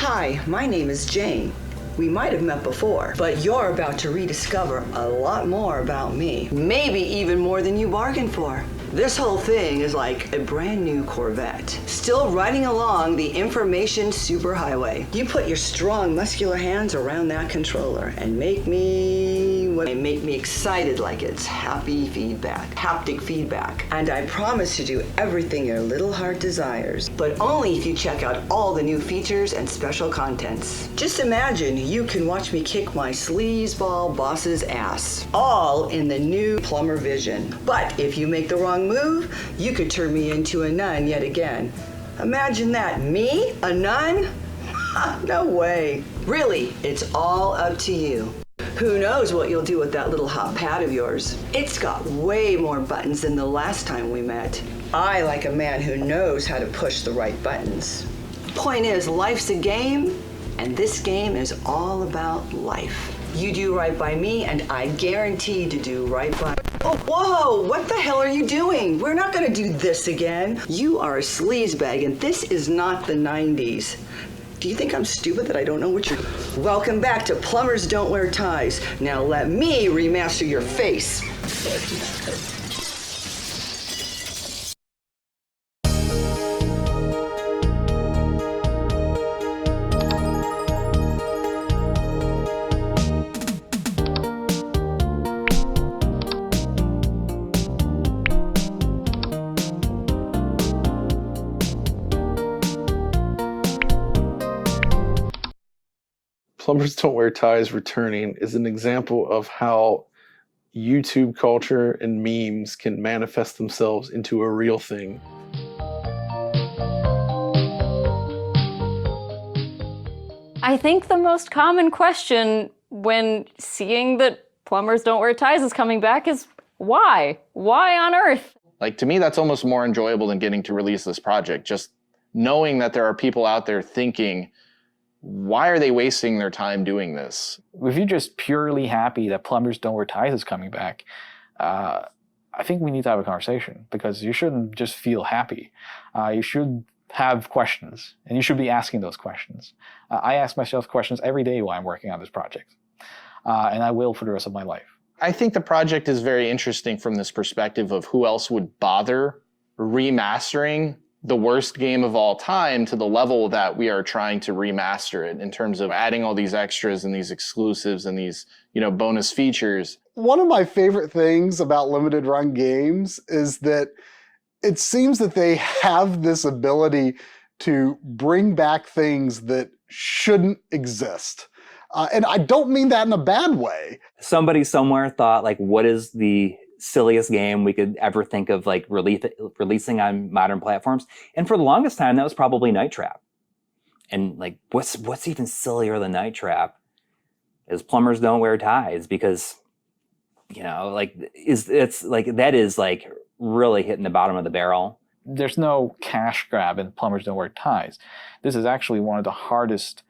Hi, my name is Jane. We might have met before, but you're about to rediscover a lot more about me. Maybe even more than you bargained for. This whole thing is like a brand new Corvette, still riding along the information superhighway. You put your strong, muscular hands around that controller and make me excited like it's haptic feedback. And I promise to do everything your little heart desires, but only if you check out all the new features and special contents. Just imagine you can watch me kick my sleazeball boss's ass, all in the new Plumber Vision. But if you make the wrong move, you could turn me into a nun yet again. Imagine that, me, a nun? No way. Really, it's all up to you. Who knows what you'll do with that little hot pad of yours? It's got way more buttons than the last time we met. I like a man who knows how to push the right buttons. Point is, life's a game, and this game is all about life. You do right by me, and I guarantee to do right by... Oh, whoa! What the hell are you doing? We're not gonna do this again. You are a sleazebag, and this is not the 90s. Do you think I'm stupid that I don't know what you're... Welcome back to Plumbers Don't Wear Ties. Now let me remaster your face. Plumbers Don't Wear Ties returning is an example of how YouTube culture and memes can manifest themselves into a real thing. I think the most common question when seeing that Plumbers Don't Wear Ties is coming back is why? Why on earth? Like, to me, that's almost more enjoyable than getting to release this project. Just knowing that there are people out there thinking, why are they wasting their time doing this? If you're just purely happy that Plumbers Don't Wear Ties is coming back, I think we need to have a conversation, because you shouldn't just feel happy. You should have questions, and you should be asking those questions. I ask myself questions every day while I'm working on this project, and I will for the rest of my life. I think the project is very interesting from this perspective of who else would bother remastering the worst game of all time to the level that we are trying to remaster it, in terms of adding all these extras and these exclusives and these, bonus features. One of my favorite things about limited run games is that it seems that they have this ability to bring back things that shouldn't exist. And I don't mean that in a bad way. Somebody somewhere thought, like, what is the silliest game we could ever think of, like, releasing on modern platforms? And for the longest time, that was probably Night Trap. And, like, what's even sillier than Night Trap is Plumbers Don't Wear Ties, because, it's like, that is, like, really hitting the bottom of the barrel. There's no cash grab in Plumbers Don't Wear Ties. This is actually one of the hardest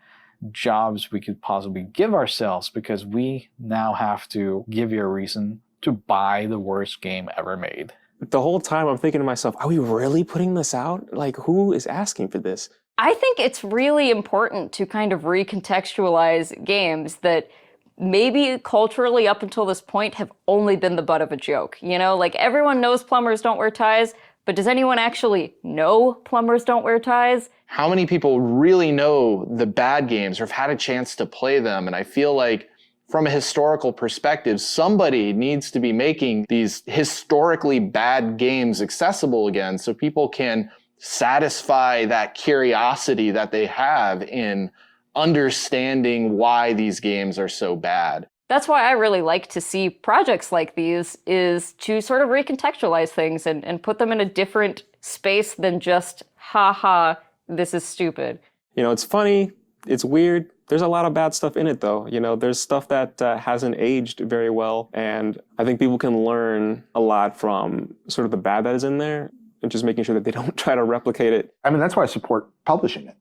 jobs we could possibly give ourselves, because we now have to give you a reason to buy the worst game ever made. The whole time I'm thinking to myself, are we really putting this out? Like, who is asking for this? I think it's really important to kind of recontextualize games that maybe culturally up until this point have only been the butt of a joke. Like, everyone knows Plumbers Don't Wear Ties, but does anyone actually know Plumbers Don't Wear Ties? How many people really know the bad games or have had a chance to play them? And I feel like, from a historical perspective, somebody needs to be making these historically bad games accessible again, so people can satisfy that curiosity that they have in understanding why these games are so bad. That's why I really like to see projects like these, is to sort of recontextualize things and put them in a different space than just, haha, this is stupid. It's funny, it's weird. There's a lot of bad stuff in it, though. There's stuff that hasn't aged very well, and I think people can learn a lot from sort of the bad that is in there, and just making sure that they don't try to replicate it. I mean, that's why I support publishing it.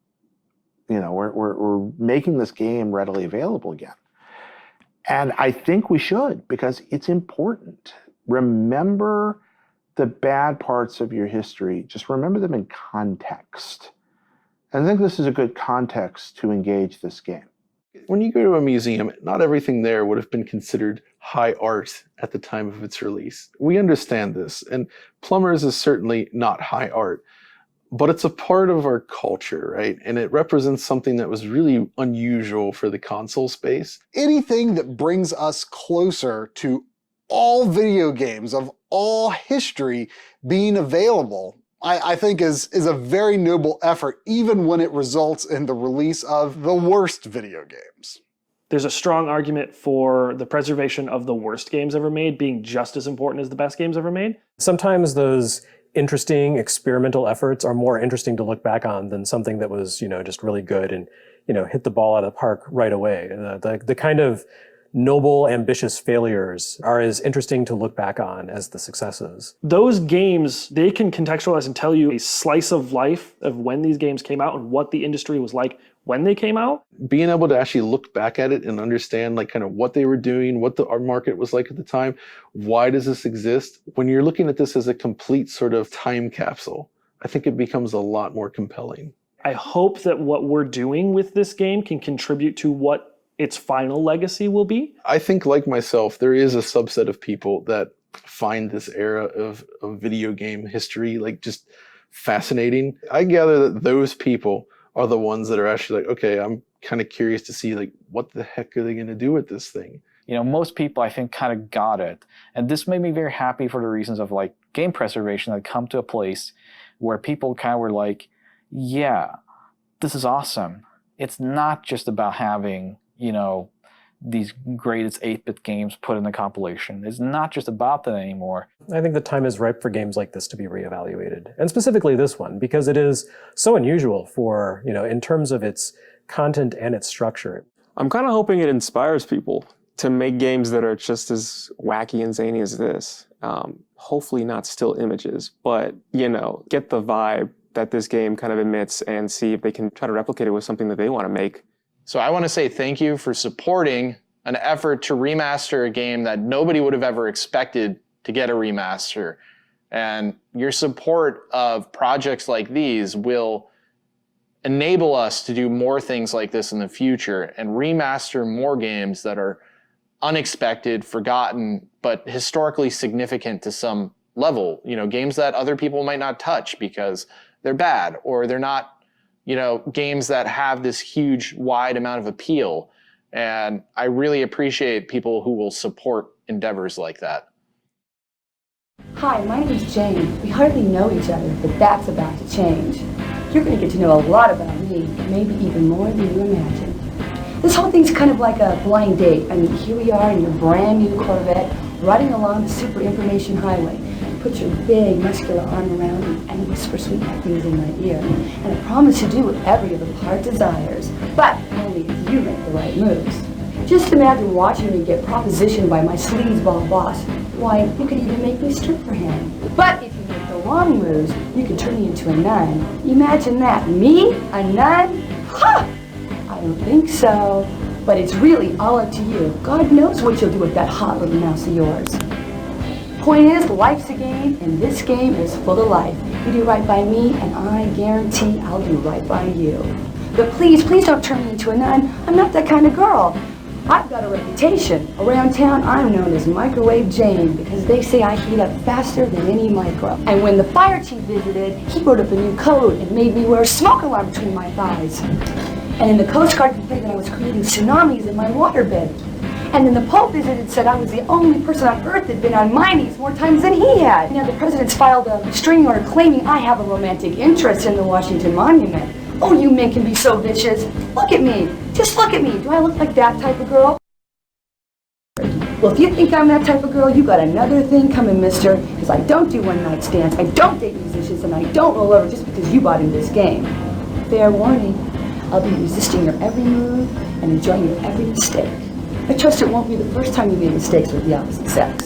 We're making this game readily available again. And I think we should, because it's important. Remember the bad parts of your history. Just remember them in context. And I think this is a good context to engage this game. When you go to a museum, not everything there would have been considered high art at the time of its release. We understand this, and Plumbers is certainly not high art, but it's a part of our culture, right? And it represents something that was really unusual for the console space. Anything that brings us closer to all video games of all history being available, I think is a very noble effort, even when it results in the release of the worst video games. There's a strong argument for the preservation of the worst games ever made being just as important as the best games ever made. Sometimes those interesting experimental efforts are more interesting to look back on than something that was, just really good and, hit the ball out of the park right away. The kind of noble, ambitious failures are as interesting to look back on as the successes. Those games, they can contextualize and tell you a slice of life of when these games came out and what the industry was like when they came out. Being able to actually look back at it and understand like kind of what they were doing, what our market was like at the time, why does this exist? When you're looking at this as a complete sort of time capsule, I think it becomes a lot more compelling. I hope that what we're doing with this game can contribute to what its final legacy will be. I think, like myself, there is a subset of people that find this era of video game history like just fascinating. I gather that those people are the ones that are actually like, okay, I'm kind of curious to see like what the heck are they going to do with this thing? Most people I think kind of got it. And this made me very happy for the reasons of like game preservation that come to a place where people kind of were like, yeah, this is awesome. It's not just about having these greatest 8-bit games put in the compilation. It's not just about that anymore. I think the time is ripe for games like this to be reevaluated. And specifically this one, because it is so unusual for, in terms of its content and its structure. I'm kind of hoping it inspires people to make games that are just as wacky and zany as this. Hopefully not still images, but, get the vibe that this game kind of emits and see if they can try to replicate it with something that they want to make. So I want to say thank you for supporting an effort to remaster a game that nobody would have ever expected to get a remaster. And your support of projects like these will enable us to do more things like this in the future and remaster more games that are unexpected, forgotten, but historically significant to some level. Games that other people might not touch because they're bad or they're not games that have this huge, wide amount of appeal. And I really appreciate people who will support endeavors like that. Hi, my name is Jane. We hardly know each other, but that's about to change. You're going to get to know a lot about me, maybe even more than you imagine. This whole thing's kind of like a blind date. I mean, here we are in your brand new Corvette, riding along the super information highway. Put your big, muscular arm around me and whisper sweet things in my ear. And I promise to do whatever your little heart desires, but only if you make the right moves. Just imagine watching me get propositioned by my sleazeball boss. Why, you could even make me strip for him. But if you make the wrong moves, you could turn me into a nun. Imagine that. Me? A nun? Ha! I don't think so. But it's really all up to you. God knows what you'll do with that hot little mouse of yours. Point is, life's a game, and this game is full of life. You do right by me, and I guarantee I'll do right by you. But please don't turn me into a nun. I'm not that kind of girl. I've got a reputation. Around town, I'm known as Microwave Jane, because they say I heat up faster than any micro. And when the fire chief visited, he wrote up a new code and made me wear a smoke alarm between my thighs. And then the Coast Guard complained that I was creating tsunamis in my waterbed. And then the Pope visited and said I was the only person on Earth that had been on my knees more times than he had. Now the president's filed a restraining order claiming I have a romantic interest in the Washington Monument. Oh, you men can be so vicious. Look at me. Just look at me. Do I look like that type of girl? Well, if you think I'm that type of girl, you got another thing coming, mister. Because I don't do one-night stands, I don't date musicians, and I don't roll over just because you bought in this game. Fair warning, I'll be resisting your every move and enjoying your every mistake. I trust it won't be the first time you made mistakes with the opposite sex.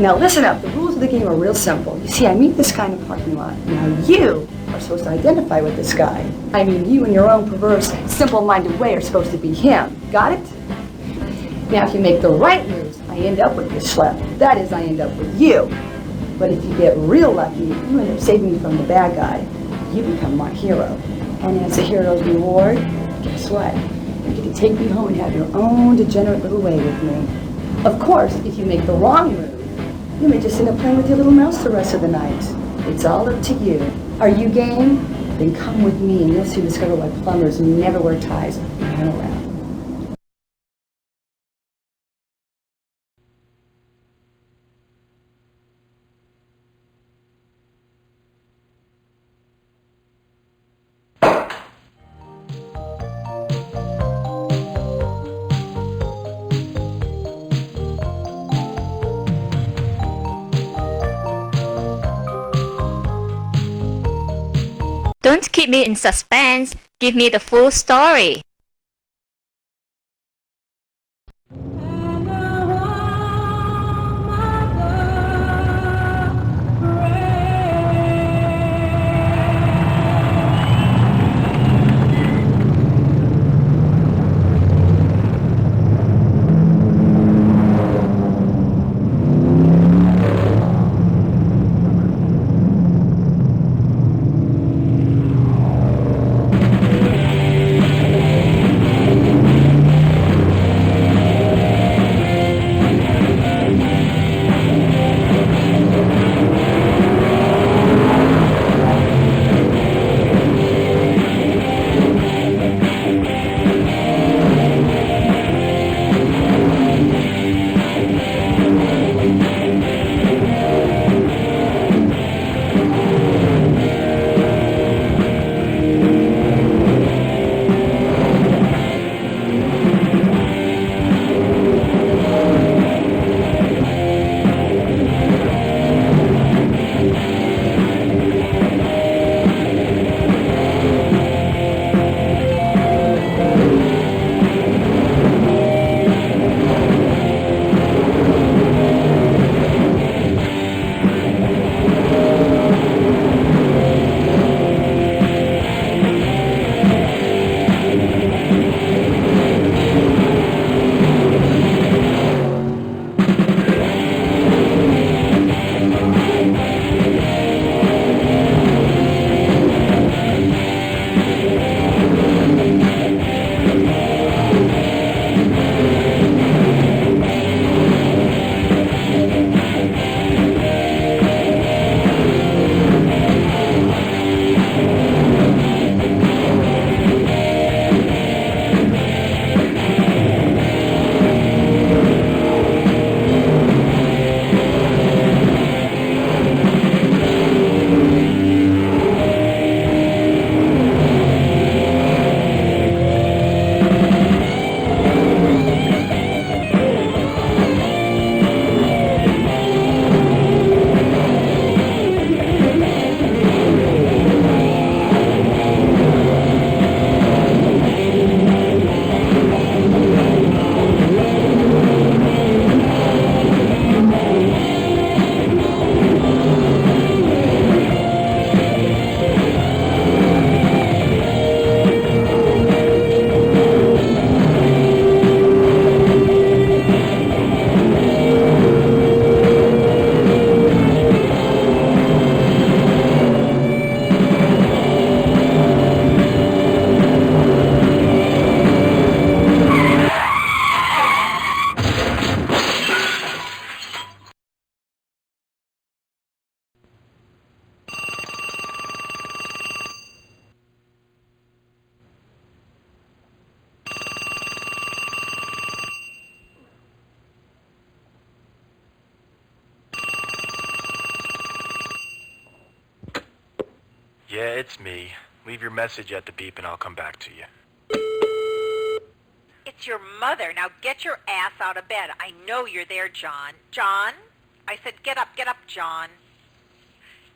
Now listen up, the rules of the game are real simple. You see, I meet this guy in the parking lot. Now you are supposed to identify with this guy. I mean, you in your own perverse, simple-minded way are supposed to be him. Got it? Now if you make the right moves, I end up with this schlep. That is, I end up with you. But if you get real lucky, you end up saving me from the bad guy. You become my hero. And as a hero's reward, guess what? You get to take me home and have your own degenerate little way with me. Of course, if you make the wrong move, you may just end up playing with your little mouse the rest of the night. It's all up to you. Are you game? Then come with me and you'll soon discover why plumbers never wear ties when I'm around. Don't keep me in suspense. Give me the full story. Yeah, it's me. Leave your message at the beep and I'll come back to you. It's your mother. Now get your ass out of bed. I know you're there, John. John? I said get up, John.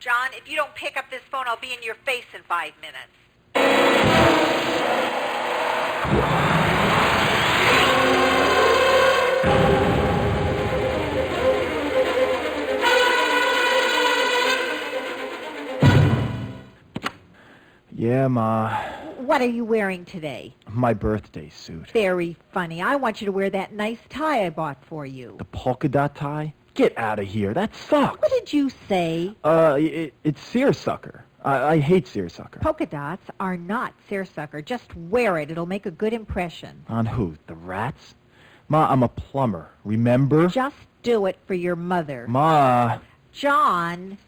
John, if you don't pick up this phone, I'll be in your face in 5 minutes. Yeah, Ma. What are you wearing today? My birthday suit. Very funny. I want you to wear that nice tie I bought for you. The polka dot tie? Get out of here. That sucks. What did you say? It's seersucker. I hate seersucker. Polka dots are not seersucker. Just wear it. It'll make a good impression. On who? The rats? Ma, I'm a plumber. Remember? Just do it for your mother. Ma. John.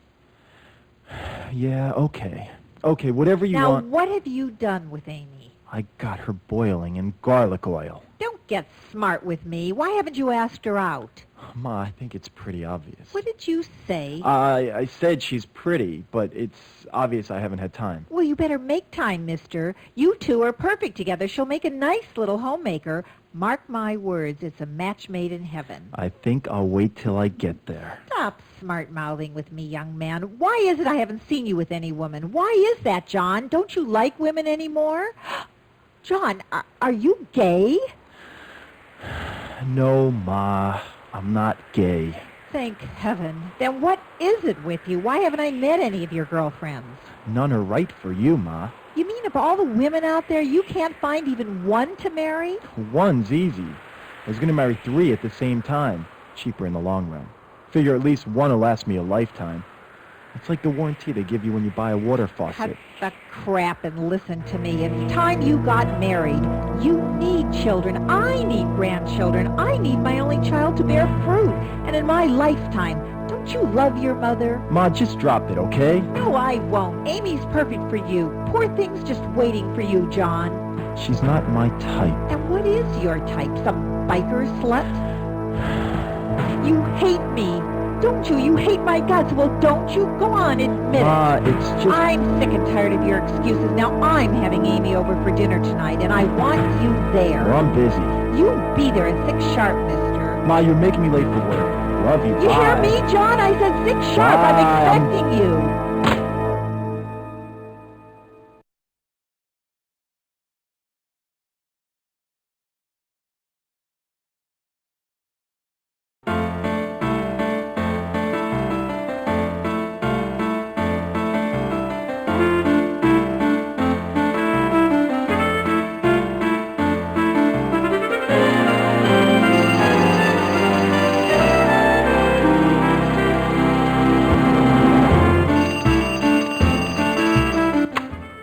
Yeah, okay. Okay, whatever you Now, want. what have you done with Amy? I got her boiling in garlic oil. Don't get smart with me. Why haven't you asked her out? Ma, I think it's pretty obvious. What did you say? I said she's pretty, but it's obvious I haven't had time. Well, you better make time, mister. You two are perfect together. She'll make a nice little homemaker. Mark my words, it's a match made in heaven. I think I'll wait till I get there. Stop smart-mouthing with me, young man. Why is it I haven't seen you with any woman? Why is that, John? Don't you like women anymore? John, are you gay? No, Ma, I'm not gay. Thank heaven. Then what is it with you? Why haven't I met any of your girlfriends? None are right for you, Ma. You mean of all the women out there, you can't find even one to marry? One's easy. I was going to marry 3 at the same time. Cheaper in the long run. Figure at least one will last me a lifetime. It's like the warranty they give you when you buy a water faucet. Cut the crap and listen to me. It's time you got married. You need children. I need grandchildren. I need my only child to bear fruit. And in my lifetime, don't you love your mother? Ma, just drop it, okay? No, I won't. Amy's perfect for you. Poor thing's just waiting for you, John. She's not my type. And what is your type? Some biker slut? You hate me. Don't you? You hate my guts. Well, don't you? Go on, admit Ma, it. it's just... I'm sick and tired of your excuses. Now I'm having Amy over for dinner tonight, and I want you there. Well, I'm busy. You be there at 6 sharp, mister. Ma, you're making me late for work. Love you. You hear Bye. me, John? I said 6 sharp. Bye. I'm expecting you.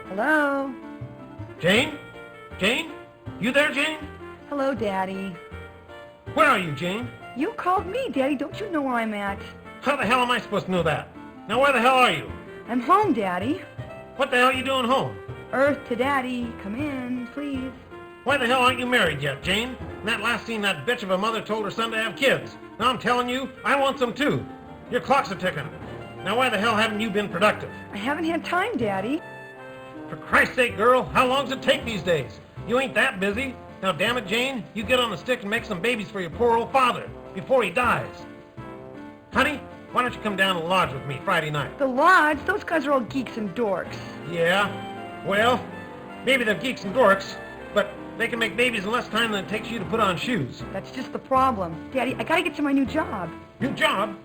Hello? Jane? Jane? You there, Jane? Hello, Daddy. Where are you, Jane? You called me, Daddy. Don't you know where I'm at? How the hell am I supposed to know that? Now, where the hell are you? I'm home, Daddy. What the hell are you doing home? Earth to Daddy. Come in, please. Why the hell aren't you married yet, Jane? In that last scene, that bitch of a mother told her son to have kids. Now I'm telling you, I want some too. Your clocks are ticking. Now why the hell haven't you been productive? I haven't had time, Daddy. For Christ's sake, girl, how long does it take these days? You ain't that busy. Now damn it, Jane, you get on the stick and make some babies for your poor old father before he dies. Honey, why don't you come down and lodge with me Friday night? The lodge? Those guys are all geeks and dorks. Yeah, well, maybe they're geeks and dorks, but they can make babies in less time than it takes you to put on shoes. That's just the problem. Daddy, I gotta get to my new job. New job?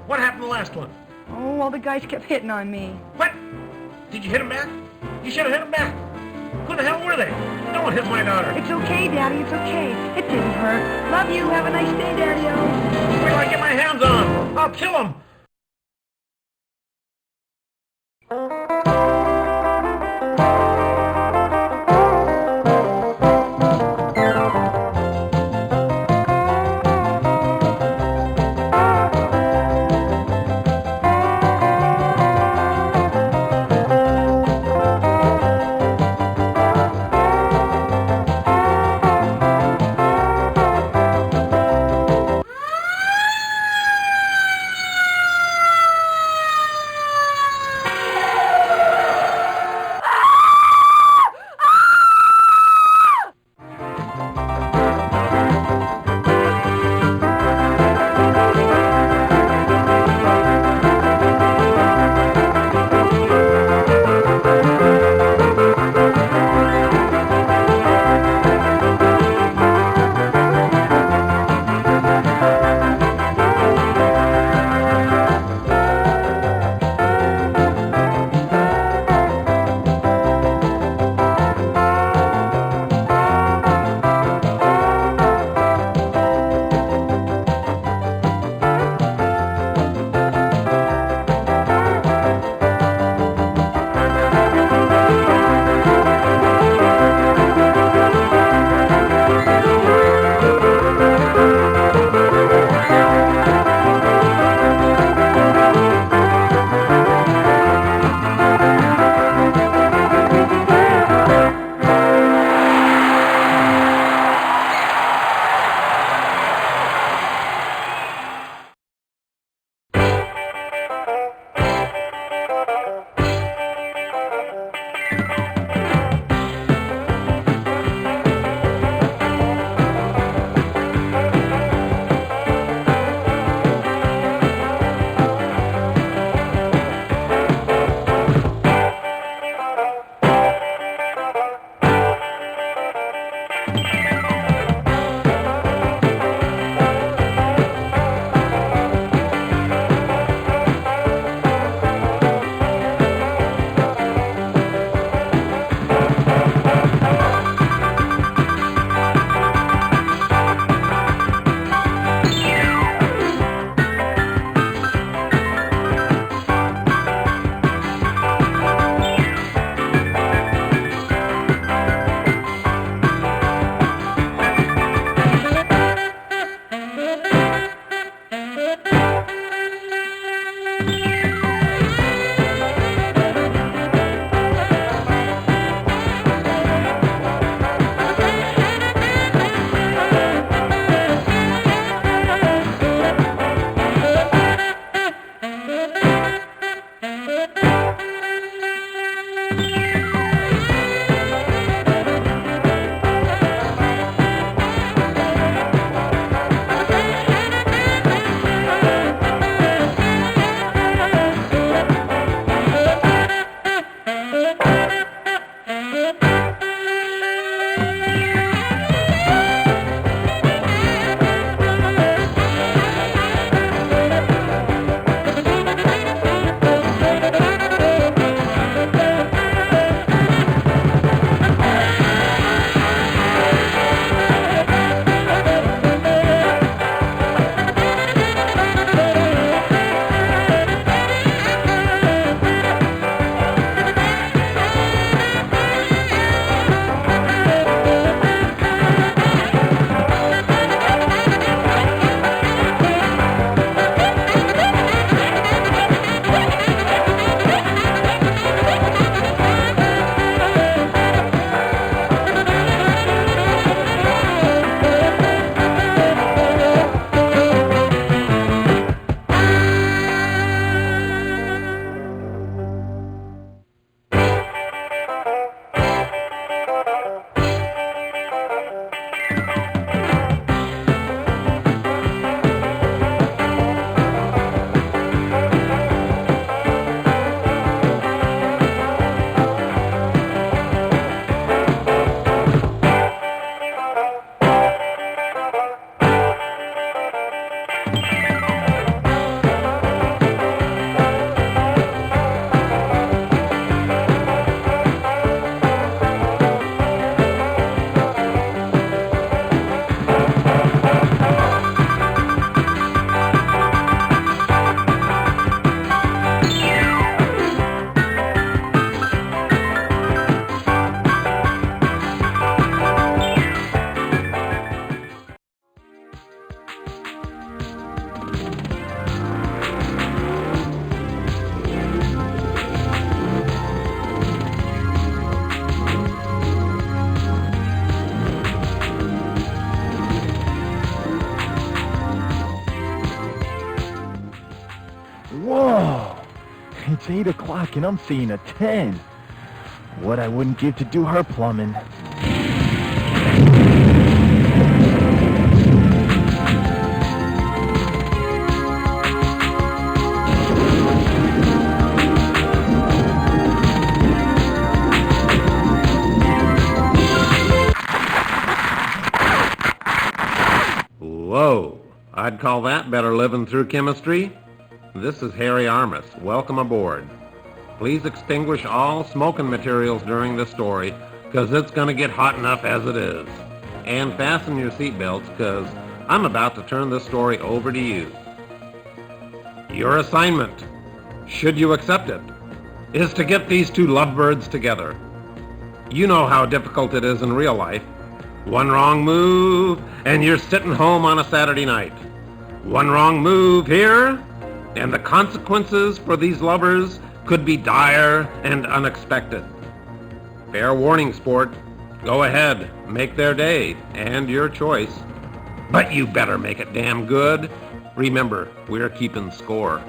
What happened to the last one? Oh, all the guys kept hitting on me. What? Did you hit him back? You should have hit him back. Who the hell were they? No one hit my daughter. It's okay, Daddy, it's okay. It didn't hurt. Love you. Have a nice day, Daddy-o. Wait till I get my hands on him. I'll kill him. Whoa! It's 8 o'clock and I'm seeing a 10. What I wouldn't give to do her plumbing. Whoa, I'd call that better living through chemistry. This is Harry Armis. Welcome aboard. Please extinguish all smoking materials during this story, because it's going to get hot enough as it is. And fasten your seatbelts, because I'm about to turn this story over to you. Your assignment, should you accept it, is to get these two lovebirds together. You know how difficult it is in real life. One wrong move, and you're sitting home on a Saturday night. One wrong move here, and the consequences for these lovers could be dire and unexpected. Fair warning, sport. Go ahead, make their day, and your choice. But you better make it damn good. Remember, we're keeping score.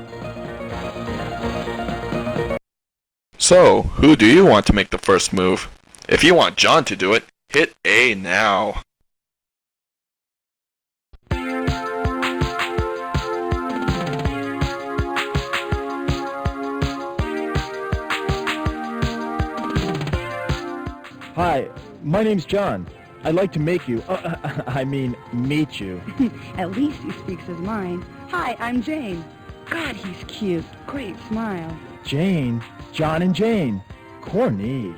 So, who do you want to make the first move? If you want John to do it, hit A now. Hi, my name's John. I'd like to make you, meet you. At least he speaks his mind. Hi, I'm Jane. God, he's cute. Great smile. Jane? John and Jane. Corny.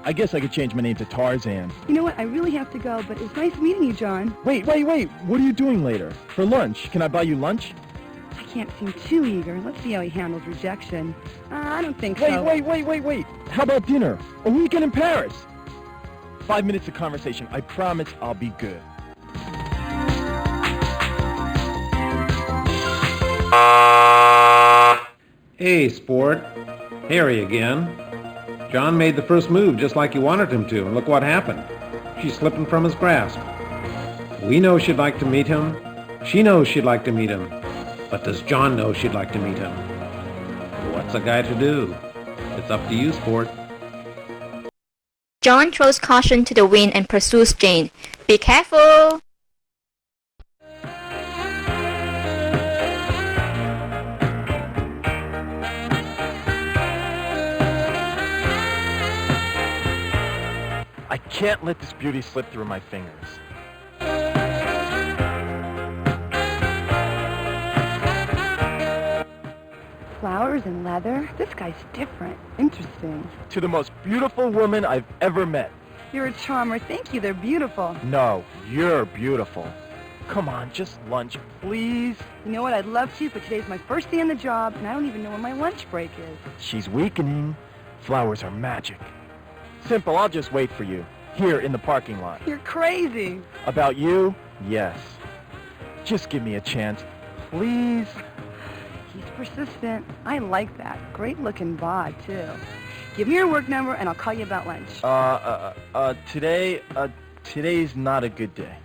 I guess I could change my name to Tarzan. You know what? I really have to go, but it's nice meeting you, John. Wait. What are you doing later? For lunch? Can I buy you lunch? I can't seem too eager. Let's see how he handles rejection. I don't think so. Wait. How about dinner? A weekend in Paris? 5 minutes of conversation. I promise I'll be good. Hey, sport. Harry again. John made the first move just like you wanted him to, and look what happened. She's slipping from his grasp. We know she'd like to meet him. She knows she'd like to meet him. But does John know she'd like to meet him? What's a guy to do? It's up to you, sport. John throws caution to the wind and pursues Jane. Be careful! I I can't let this beauty slip through my fingers. Flowers and leather? This guy's different. Interesting. To the most beautiful woman I've ever met. You're a charmer. Thank you. They're beautiful. No, you're beautiful. Come on, just lunch, please. You know what? I'd love to, but today's my first day on the job, and I don't even know when my lunch break is. She's weakening. Flowers are magic. Simple, I'll just wait for you. Here in the parking lot. You're crazy. About you? Yes. Just give me a chance, please. He's persistent. I like that. Great looking bod, too. Give me your work number, and I'll call you about lunch. Today's not a good day.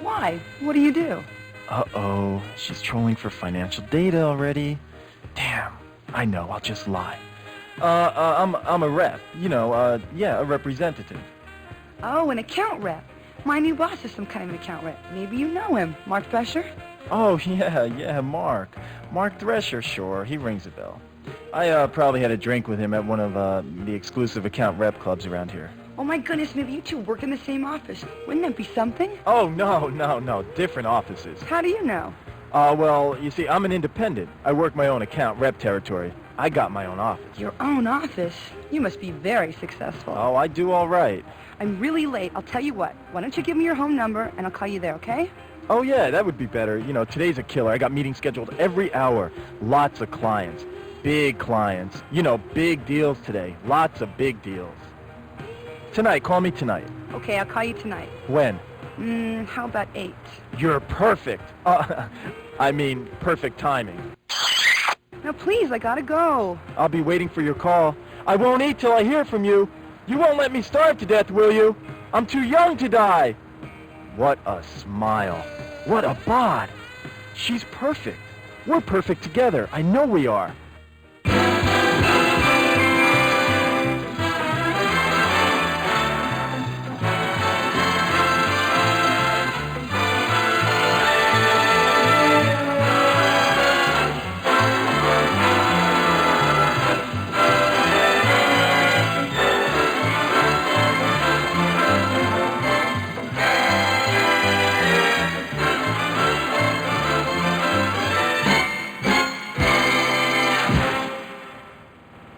Why? What do you do? Uh-oh, she's trolling for financial data already. Damn, I know, I'll just lie. I'm a rep, a representative. Oh, an account rep. My new boss is some kind of an account rep. Maybe you know him. Mark Thresher? Oh, yeah, Mark. Mark Thresher, sure, he rings a bell. I probably had a drink with him at one of the exclusive account rep clubs around here. Oh my goodness, maybe you two work in the same office. Wouldn't that be something? Oh, no, different offices. How do you know? Well, you see, I'm an independent. I work my own account rep territory. I got my own office. Your own office? You must be very successful. Oh, I do all right. I'm really late. I'll tell you what. Why don't you give me your home number, and I'll call you there, okay? Oh, yeah, that would be better. Today's a killer. I got meetings scheduled every hour. Lots of clients. Big clients. Big deals today. Lots of big deals. Tonight, call me tonight. Okay, I'll call you tonight. When? How about 8? You're perfect. Perfect timing. Now, please, I gotta go. I'll be waiting for your call. I won't eat till I hear from you. You won't let me starve to death, will you? I'm too young to die. What a smile. What a bod. She's perfect. We're perfect together. I know we are.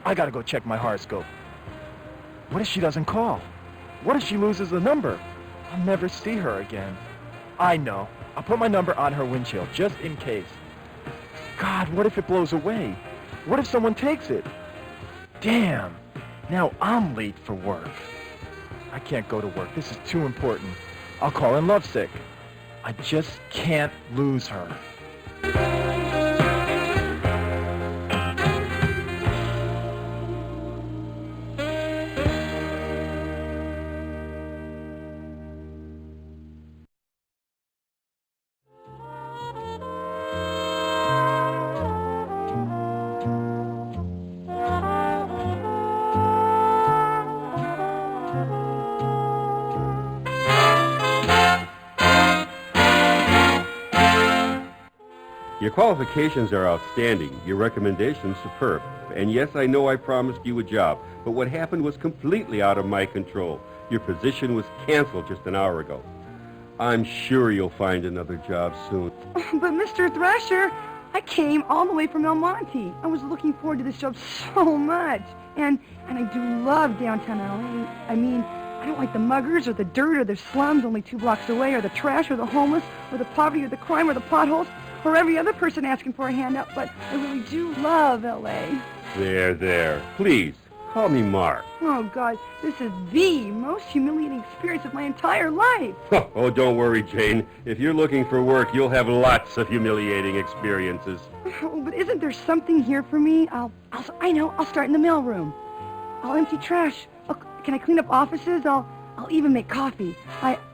I gotta go check my horoscope. What if she doesn't call? What if she loses the number? I'll never see her again. I know. I'll put my number on her windshield, just in case. God, what if it blows away? What if someone takes it? Damn. Now I'm late for work. I can't go to work. This is too important. I'll call in lovesick. I just can't lose her. Your qualifications are outstanding, your recommendations superb, and yes, I know I promised you a job, but what happened was completely out of my control. Your position was canceled just an hour ago. I'm sure you'll find another job soon. But Mr. Thrasher, I came all the way from El Monte. I was looking forward to this job so much. And I do love downtown LA. I mean, I don't like the muggers or the dirt or the slums only 2 blocks away or the trash or the homeless or the poverty or the crime or the potholes or every other person asking for a handout, but I really do love LA. There. Please, call me Mark. Oh, God, this is the most humiliating experience of my entire life. Oh, don't worry, Jane. If you're looking for work, you'll have lots of humiliating experiences. Oh, but isn't there something here for me? I'll start in the mailroom. I'll empty trash. Can I clean up offices? I'll even make coffee.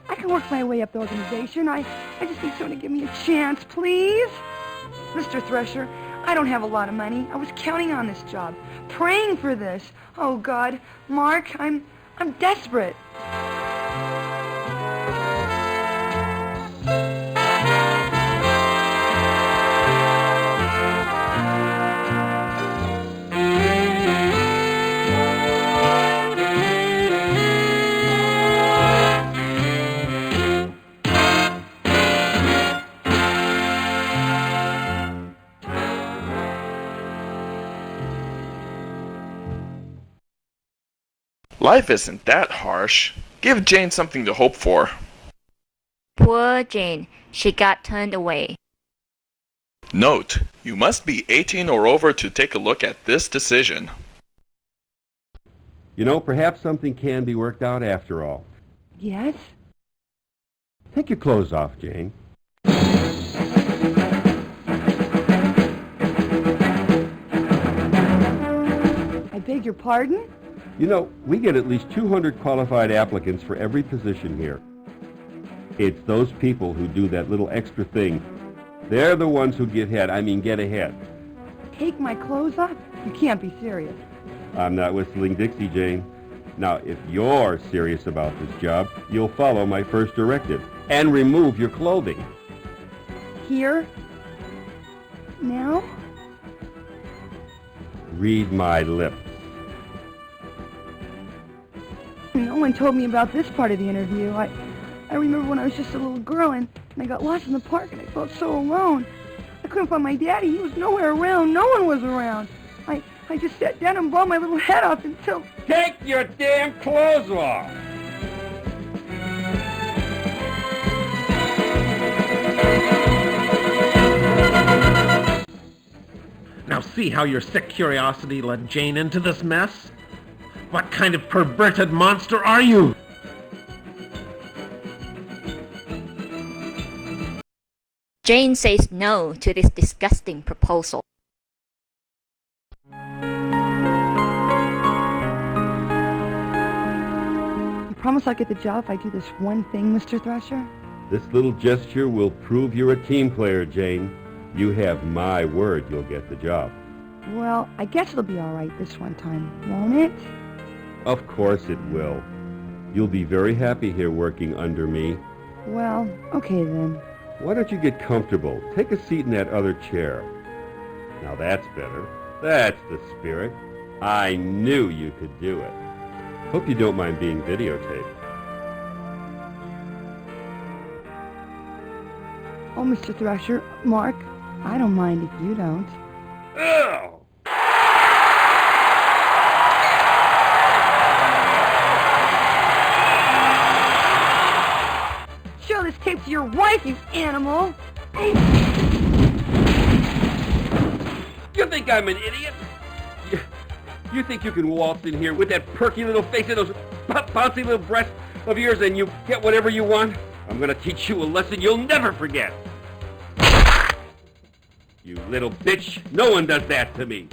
I can work my way up the organization. I just need someone to give me a chance, please. Mr. Thresher, I don't have a lot of money. I was counting on this job, praying for this. Oh, God. Mark, I'm desperate. Life isn't that harsh. Give Jane something to hope for. Poor Jane. She got turned away. Note, you must be 18 or over to take a look at this decision. You know, perhaps something can be worked out after all. Yes? Take your clothes off, Jane. I beg your pardon? You know, we get at least 200 qualified applicants for every position here. It's those people who do that little extra thing. They're the ones who get ahead. Take my clothes off? You can't be serious. I'm not whistling Dixie, Jane. Now, if you're serious about this job, you'll follow my first directive and remove your clothing. Here? Now? Read my lips. No one told me about this part of the interview. I remember when I was just a little girl and I got lost in the park and I felt so alone. I couldn't find my daddy. He was nowhere around. No one was around. I just sat down and bawled my little head off until... Take your damn clothes off! Now see how your sick curiosity led Jane into this mess? What kind of perverted monster are you? Jane says no to this disgusting proposal. You promise I'll get the job if I do this one thing, Mr. Thrasher? This little gesture will prove you're a team player, Jane. You have my word you'll get the job. Well, I guess it'll be all right this one time, won't it? Of course it will. You'll be very happy here working under me. Well, okay then. Why don't you get comfortable? Take a seat in that other chair. Now that's better. That's the spirit. I knew you could do it. Hope you don't mind being videotaped. Oh, Mr. Thrasher, Mark, I don't mind if you don't. Ugh! Show this tape to your wife, you animal! You think I'm an idiot? You think you can waltz in here with that perky little face and those bouncy little breasts of yours and you get whatever you want? I'm gonna teach you a lesson you'll never forget. You little bitch, no one does that to me.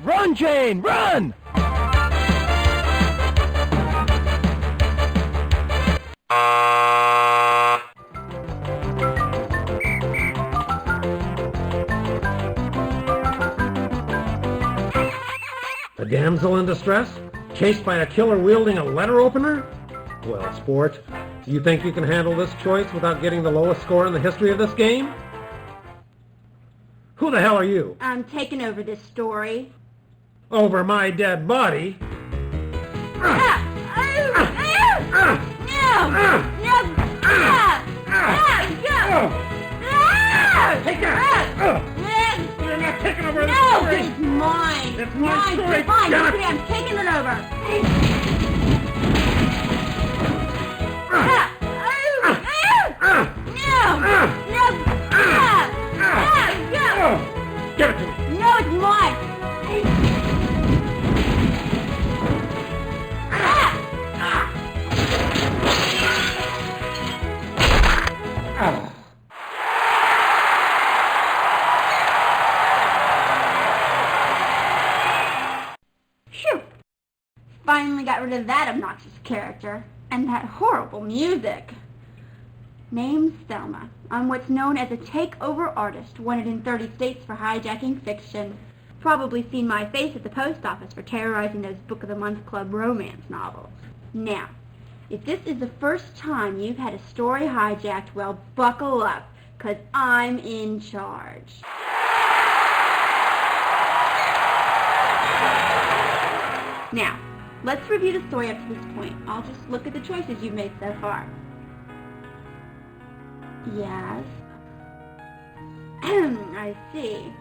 Run, Jane, run! A damsel in distress? Chased by a killer wielding a letter opener? Well, sport, do you think you can handle this choice without getting the lowest score in the history of this game? Who the hell are you? I'm taking over this story. Over my dead body? Take that! You're not taking over the story! No, it's mine! It's my story! Fine, Damn it. okay, I'm taking it over! Give it to me! No, it's mine! rid of that obnoxious character. And that horrible music. Name's Thelma. I'm what's known as a takeover artist, wanted in 30 states for hijacking fiction. Probably seen my face at the post office for terrorizing those Book of the Month Club romance novels. Now, if this is the first time you've had a story hijacked, well, buckle up, 'cause I'm in charge. Now, let's review the story up to this point. I'll just look at the choices you've made so far. Yes. I see.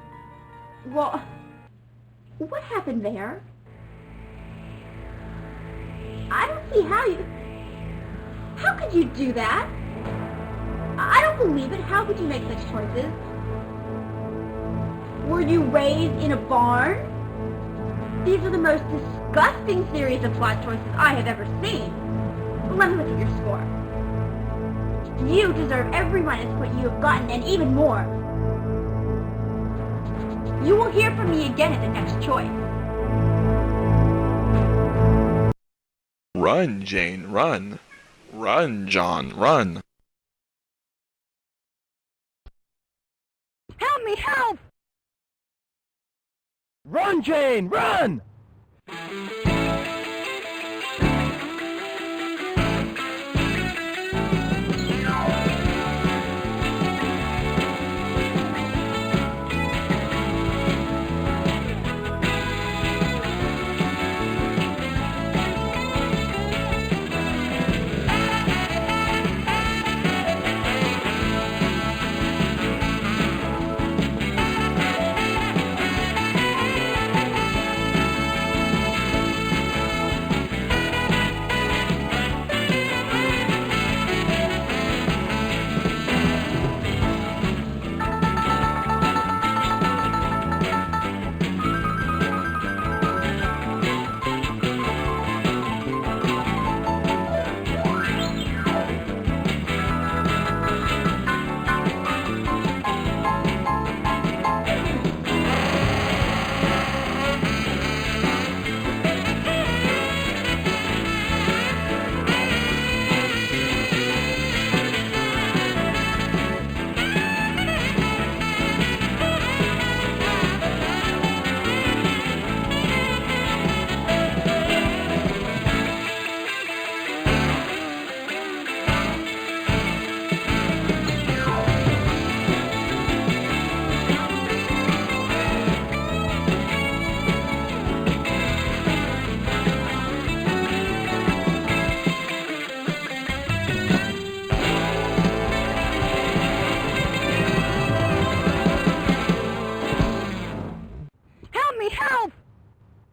Well, what happened there? I don't see how you... How could you do that? I don't believe it. How could you make such choices? Were you raised in a barn? These are the most disgusting series of plot choices I have ever seen. Let me look at your score. You deserve every minus point you have gotten, and even more. You will hear from me again at the next choice. Run, Jane, run. Run, John, run. Help me, help! Run, Jane, run!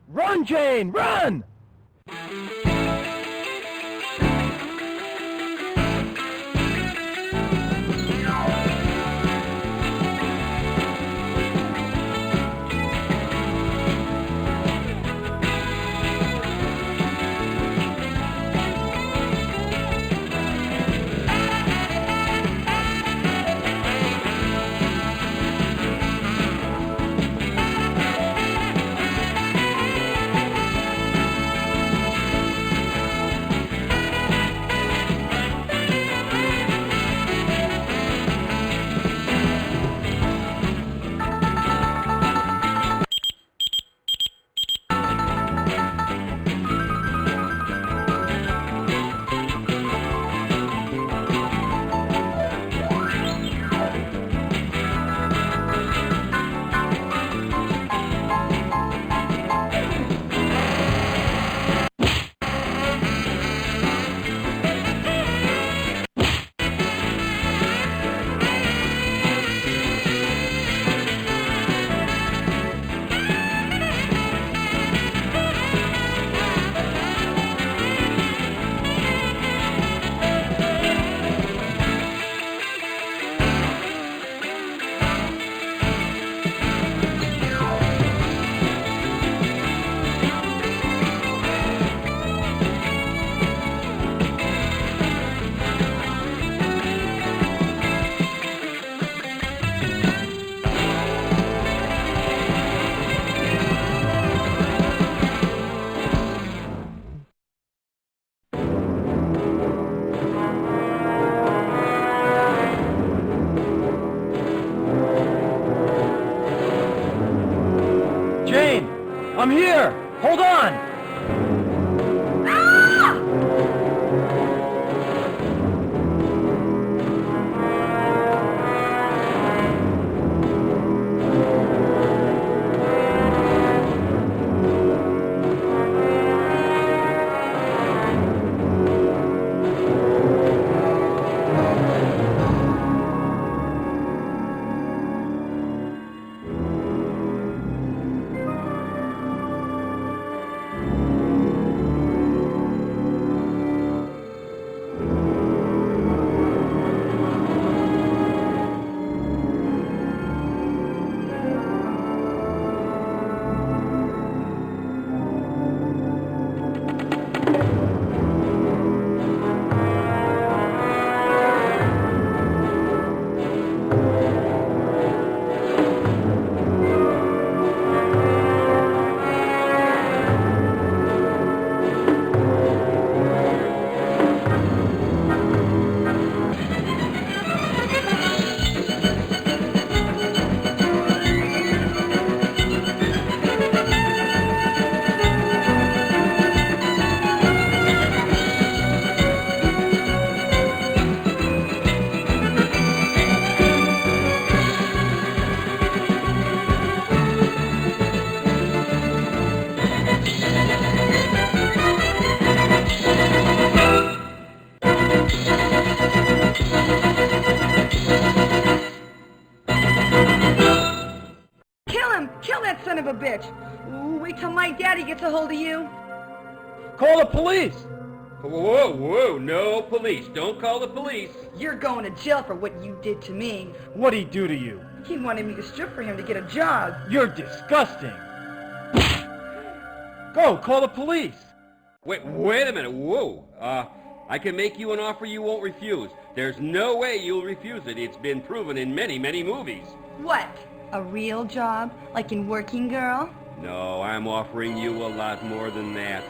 Run, Jane, run! Hold on! Kill that son of a bitch! Ooh, wait till my daddy gets a hold of you! Call the police! Whoa, no police. Don't call the police. You're going to jail for what you did to me. What'd he do to you? He wanted me to strip for him to get a job. You're disgusting! Go, call the police! Wait a minute. Whoa. I can make you an offer you won't refuse. There's no way you'll refuse it. It's been proven in many, many movies. What? A real job? Like in Working Girl? No, I'm offering you a lot more than that.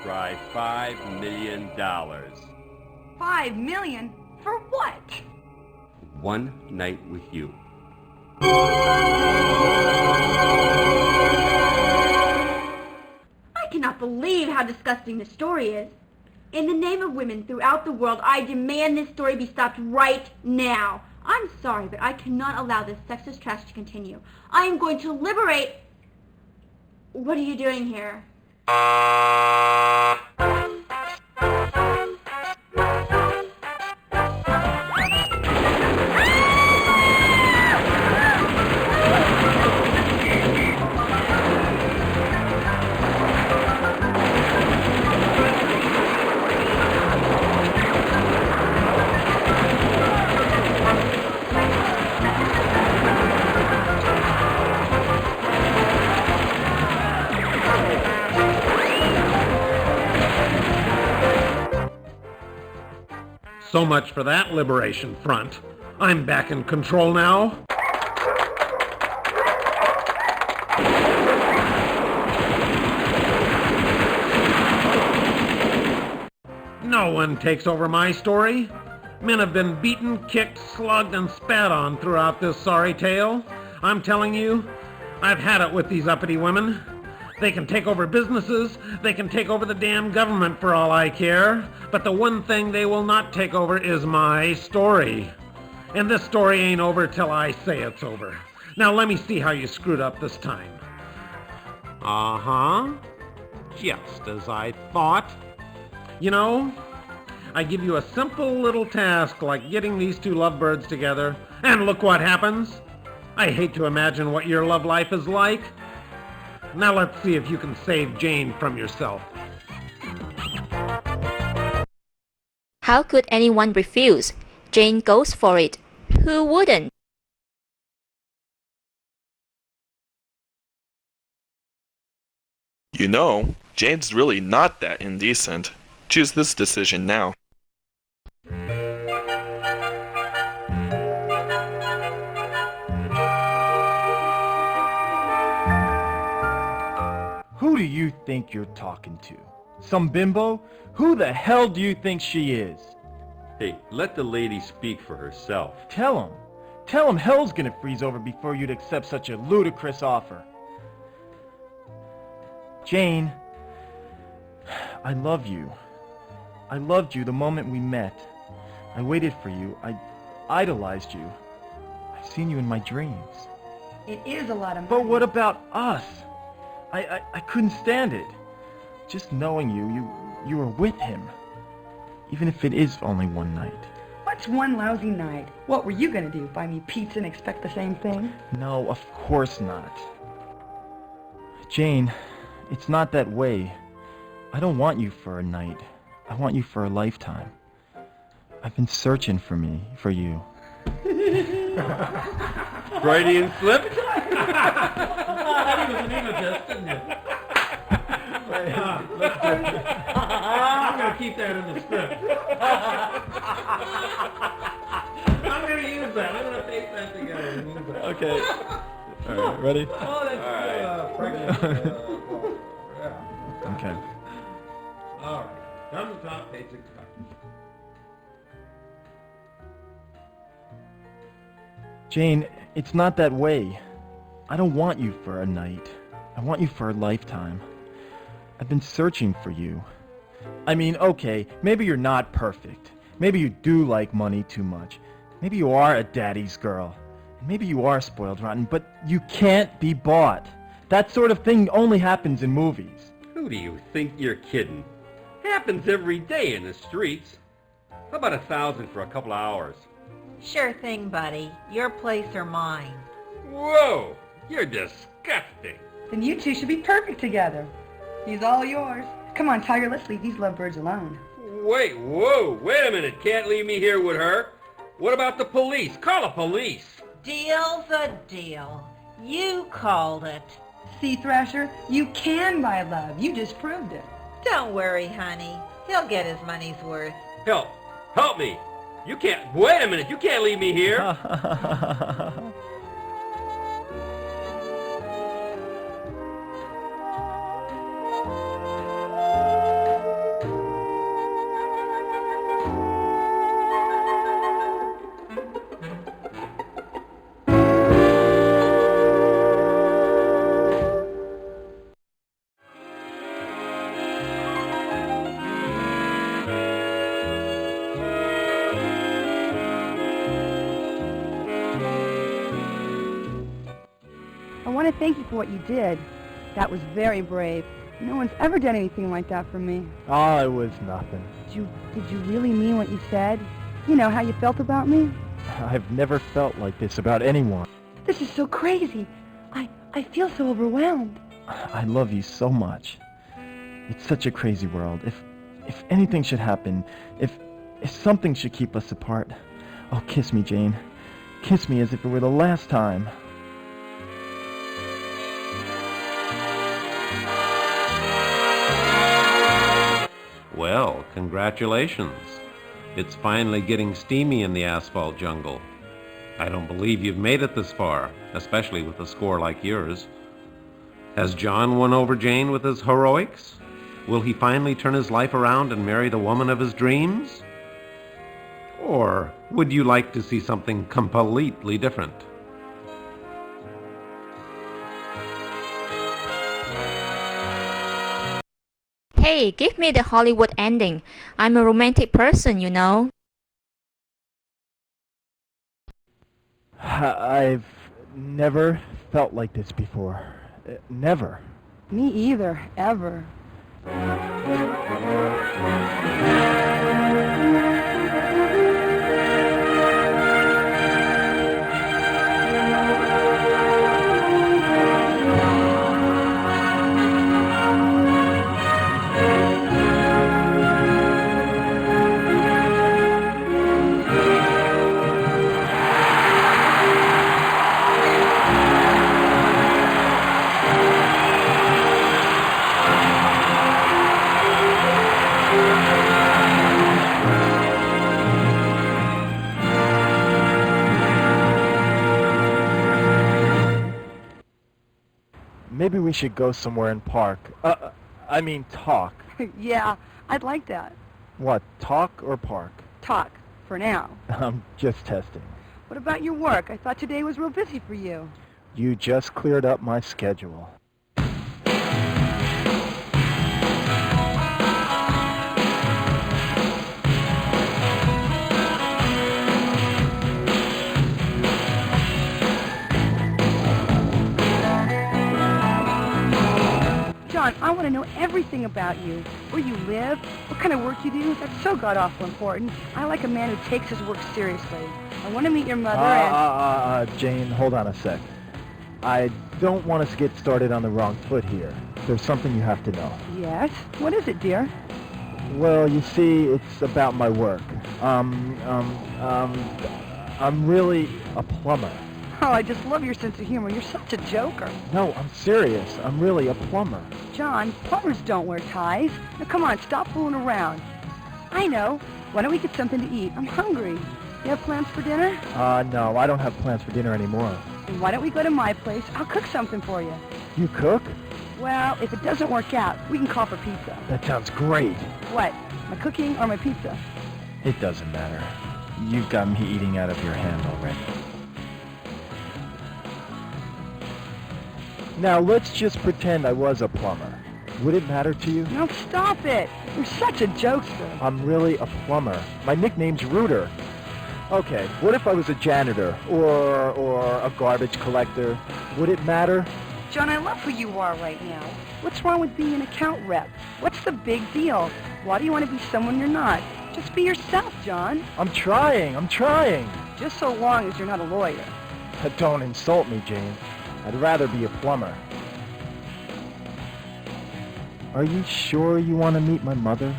Try $5 million. $5 million? For what? One night with you. I cannot believe how disgusting this story is. In the name of women throughout the world, I demand this story be stopped right now. I'm sorry, but I cannot allow this sexist trash to continue. I am going to liberate... What are you doing here? So much for that liberation front. I'm back in control now. No one takes over my story. Men have been beaten, kicked, slugged, and spat on throughout this sorry tale. I'm telling you, I've had it with these uppity women. They can take over businesses, they can take over the damn government for all I care, but the one thing they will not take over is my story. And this story ain't over till I say it's over. Now let me see how you screwed up this time. Uh-huh. Just as I thought. You know, I give you a simple little task like getting these two lovebirds together, and look what happens. I hate to imagine what your love life is like. Now let's see if you can save Jane from yourself. How could anyone refuse? Jane goes for it. Who wouldn't? You know, Jane's really not that indecent. Choose this decision now. Who do you think you're talking to? Some bimbo? Who the hell do you think she is? Hey, let the lady speak for herself. Tell him hell's gonna freeze over before you'd accept such a ludicrous offer. Jane, I love you. I loved you the moment we met. I waited for you. I idolized you. I've seen you in my dreams. It is a lot of money. But what about us? I couldn't stand it. Just knowing you were with him. Even if it is only one night. What's one lousy night? What were you gonna do? Buy me pizza and expect the same thing? No, of course not. Jane, it's not that way. I don't want you for a night. I want you for a lifetime. I've been searching for you. Freudian slip? That was an egotist, didn't it? I'm going to keep that in the script. I'm going to use that. I'm going to paste that together and use that. Okay. All right, ready? Oh, that's pregnant. Okay. All right. Come to top, page 65. Jane, it's not that way. I don't want you for a night. I want you for a lifetime. I've been searching for you. I mean, okay, maybe you're not perfect. Maybe you do like money too much. Maybe you are a daddy's girl. And maybe you are spoiled rotten, but you can't be bought. That sort of thing only happens in movies. Who do you think you're kidding? Happens every day in the streets. How about 1,000 for a couple of hours? Sure thing, buddy. Your place or mine. Whoa! You're disgusting. Then you two should be perfect together. He's all yours. Come on, Tiger, let's leave these lovebirds alone. Wait a minute. Can't leave me here with her. What about the police? Call the police. Deal's a deal. You called it. See, Thrasher, you can buy love. You just proved it. Don't worry, honey. He'll get his money's worth. Help me. You can't, wait a minute. You can't leave me here. I want to thank you for what you did. That was very brave. No one's ever done anything like that for me. Oh, it was nothing. Did you really mean what you said? You know, how you felt about me? I've never felt like this about anyone. This is so crazy. I feel so overwhelmed. I love you so much. It's such a crazy world. If anything should happen, if something should keep us apart, oh, kiss me, Jane. Kiss me as if it were the last time. Well, congratulations. It's finally getting steamy in the asphalt jungle. I don't believe you've made it this far, especially with a score like yours. Has John won over Jane with his heroics? Will he finally turn his life around and marry the woman of his dreams? Or would you like to see something completely different? Hey, give me the Hollywood ending. I'm a romantic person, you know. I've never felt like this before. Never. Me either, ever. Maybe we should go somewhere and park. I mean talk. Yeah, I'd like that. What, talk or park? Talk, for now. I'm just testing. What about your work? I thought today was real busy for you. You just cleared up my schedule. want to know everything about you. Where you live, what kind of work you do. That's so god-awful important. I like a man who takes his work seriously. I want to meet your mother and... Jane, hold on a sec. I don't want us to get started on the wrong foot here. There's something you have to know. Yes? What is it, dear? Well, you see, it's about my work. I'm really a plumber. Oh, I just love your sense of humor. You're such a joker. No, I'm serious. I'm really a plumber. John, plumbers don't wear ties. Now come on, stop fooling around. I know. Why don't we get something to eat? I'm hungry. You have plans for dinner? No, I don't have plans for dinner anymore. Then why don't we go to my place? I'll cook something for you. You cook? Well, if it doesn't work out, we can call for pizza. That sounds great. What? My cooking or my pizza? It doesn't matter. You've got me eating out of your hand already. Now, let's just pretend I was a plumber. Would it matter to you? No, stop it. You're such a jokester. I'm really a plumber. My nickname's Rooter. Okay, what if I was a janitor or a garbage collector? Would it matter? John, I love who you are right now. What's wrong with being an account rep? What's the big deal? Why do you want to be someone you're not? Just be yourself, John. I'm trying. Just so long as you're not a lawyer. Don't insult me, Jane. I'd rather be a plumber. Are you sure you want to meet my mother?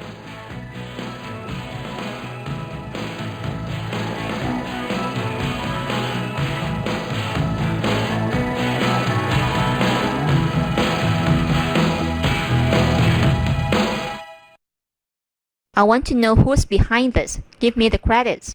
I want to know who's behind this. Give me the credits.